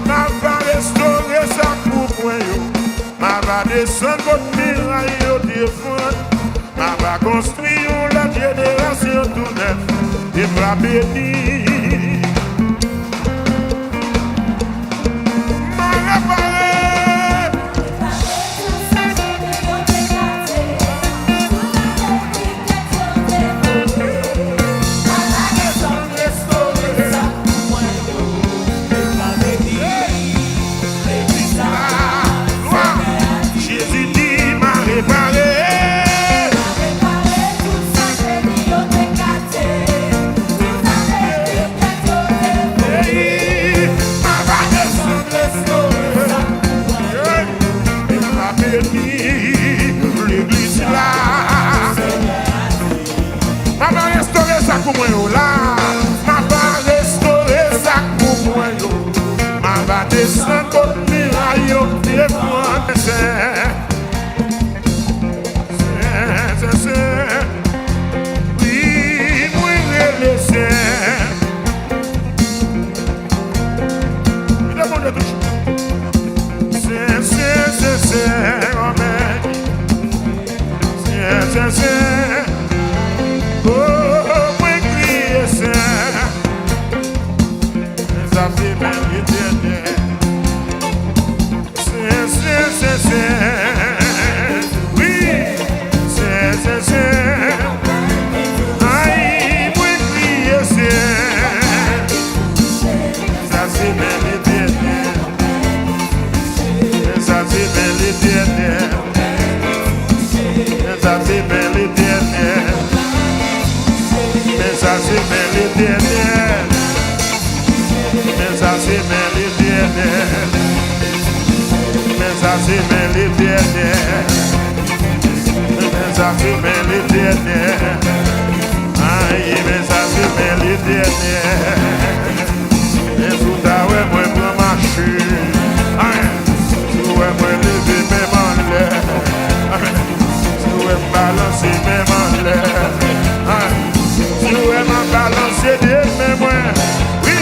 Ma va restaurer sa pour moi. Ma va descendre votre miraille au défendre. Ma va construire la génération tout neuf. Et va bénir. L'église là, ma va restaurer ça pour moi là, ma va restaurer ça pour moi, ma va descendre contre miraille au pied pour oui, moi le laisser, demande toujours. Oh, moi crier ça fait bien l'éternel. Oui, aïe, moi crier ça c'est bien l'éternel. Ça c'est bien l'éternel. Ça c'est bien l'éternel. Mais ça c'est bien l'éternel. Mais ça c'est bien l'éternel. Mais ça c'est bien l'éternel. Mais ça c'est bien l'éternel. Aïe, mais ça c'est bien l'éternel. Et tout à l'heure, moi je marche. Aïe, tout à l'heure, moi lever mes mains en l'air. Tu veux balancer mes mains en l'air. Tu veux balancer des mémoires. Oui,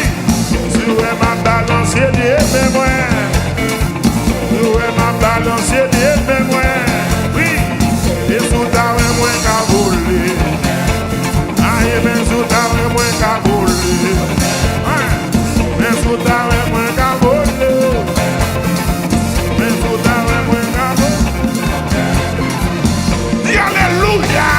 tu veux balancer des mémoires. Tu veux balancer des mémoires. Oui, et tout à l'heure, moi qu'à voler. Aïe, mais tout à l'heure, moi qu'à voler. Mais tout à l'heure, moi qu'à voler. Mais tout à l'heure, moi qu'à voler. Alléluia!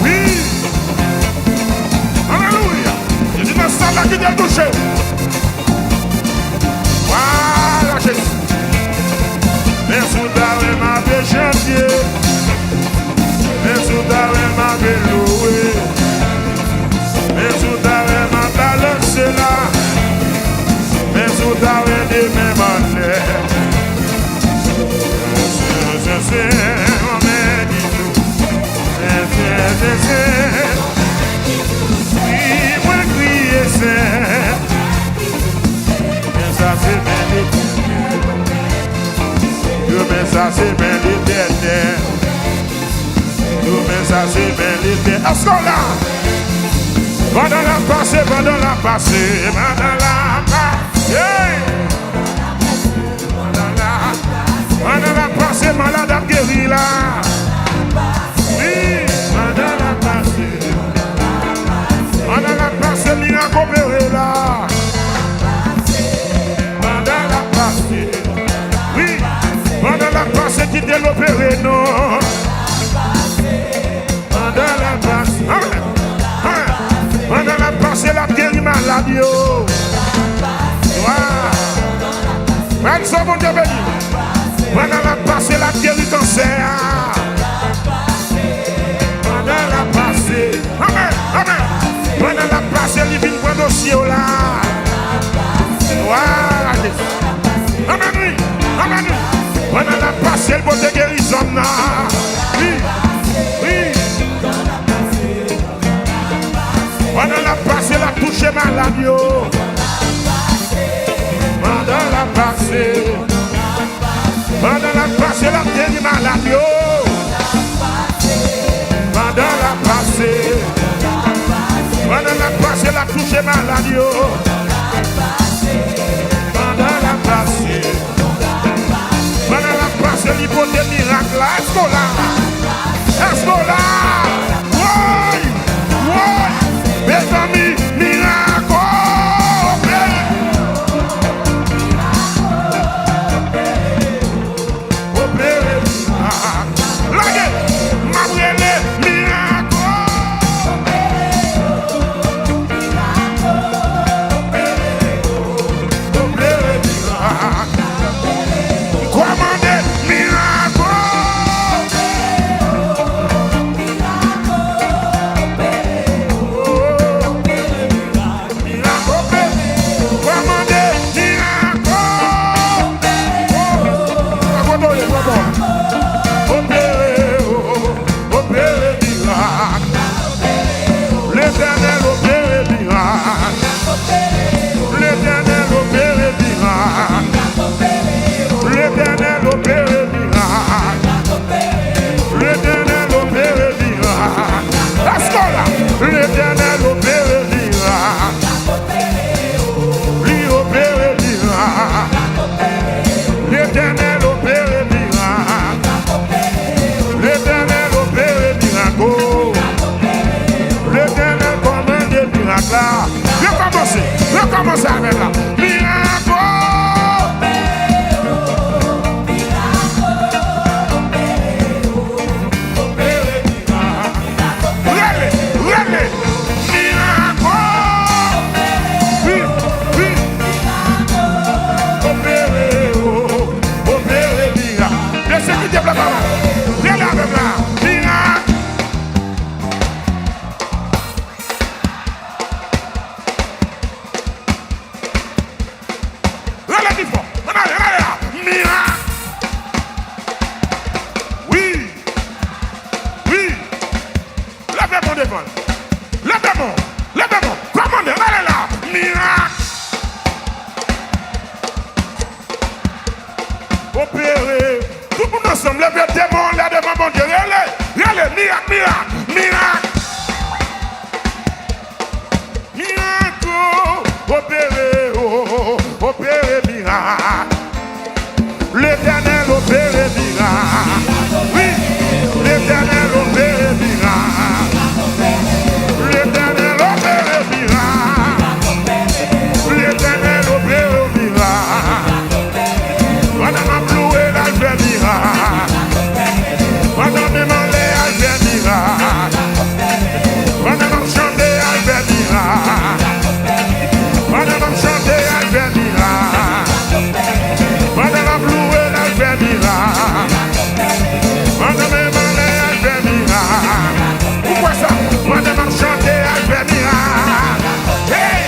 Oui! Alléluia! Je dis dans ça là qui t'a touché. Voilà Jésus. Mais sous ta main m'a fait chanter. Mais sous ta main m'a fait louer. Mais sous ta main m'a balancé là. Mais sous ta main des mêmes en l'air. C'est mon médito. C'est. Oui, moi crier c'est. Mais ça c'est bien l'éternel. Mais ça c'est bien l'éternel. Mais ça c'est bien l'éternel. Est-ce qu'on l'a? Pendant la passée, pendant la passée, pendant la passée, pendant la passée, malade a guéri là. Oui, pendant la passée, il a coopéré là. Pendant la passée, oui, pendant la passée, qui t'a opéré non. Pendant la passée, pendant la passée, la guéri malade yo. Même ça, mon Dieu béni. Pendant la passée, la guéri cancer. Pendant la passée, amen, amen. Pendant la passée, il vient prendre au ciel là. Voilà, amen, oui, amen, oui. Pendant la passée, le bon de guérison là. Oui, oui. Pendant la passée, la touche malade yo. Pendant touché maladie. Pendant la passé. Pendant la passé, l'hypothèse miracle là. Est-ce qu'on l'a? Est-ce qu'on l'a? Oui! Oui! Mes amis, miracle! Opéré, miracle! Lagué! M'abrélé, miracle! Opéré, miracle! Commandé, miracle! Commencez avec là. Miracle! Levez-moi, commandez, allez là, miracle. Opéré, tout le monde ensemble, levez le démon, là devant mon Dieu, allez, miracle, miracle, miracle. Miracle, opéré, opéré, miracle. L'Éternel opéré, miracle. Oui, l'Éternel opéré, miracle. L'Éternel opéré, miracle. L'Éternel opéré, miracle. Madame a ploué, elle fait miracle. Madame a demandé, elle fait miracle. Madame a chanté, elle fait miracle. Madame a chanté, elle fait miracle. Madame a ploué, elle fait miracle. Madame a demandé, elle fait miracle. Pourquoi ça? Madame a chanté, elle fait miracle. Hey!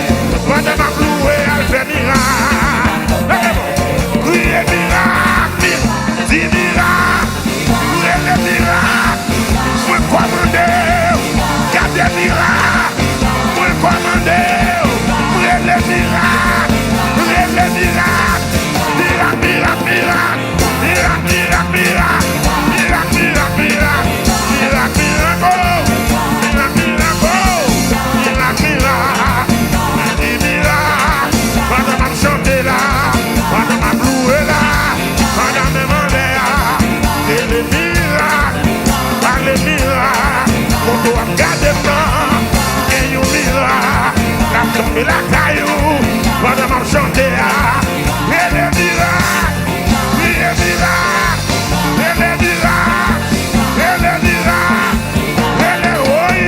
Madame a ploué, elle fait miracle. Criez miracle, dis miracle, criez les miracles. Vous commandez, gardez miracle. Vous commandez, criez les miracles, criez les miracles. Miracle, miracle, miracle, miracle, miracle, miracle, miracle, miracle, miracle, miracle, et la caillou, madame a chanté, et les miracles, et les miracles, et les miracles, et les miracles, et les oui,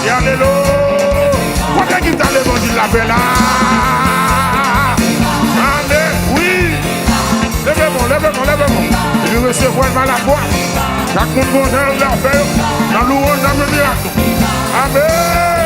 et alléluia. Quand est-ce qu'il t'a levé la paix là? Allez, oui, levez-moi, levez-moi, levez-moi. Je recevrai mal la foi. Chaque monde va dans la paix, dans l'ouange, dans le miracle. Amen.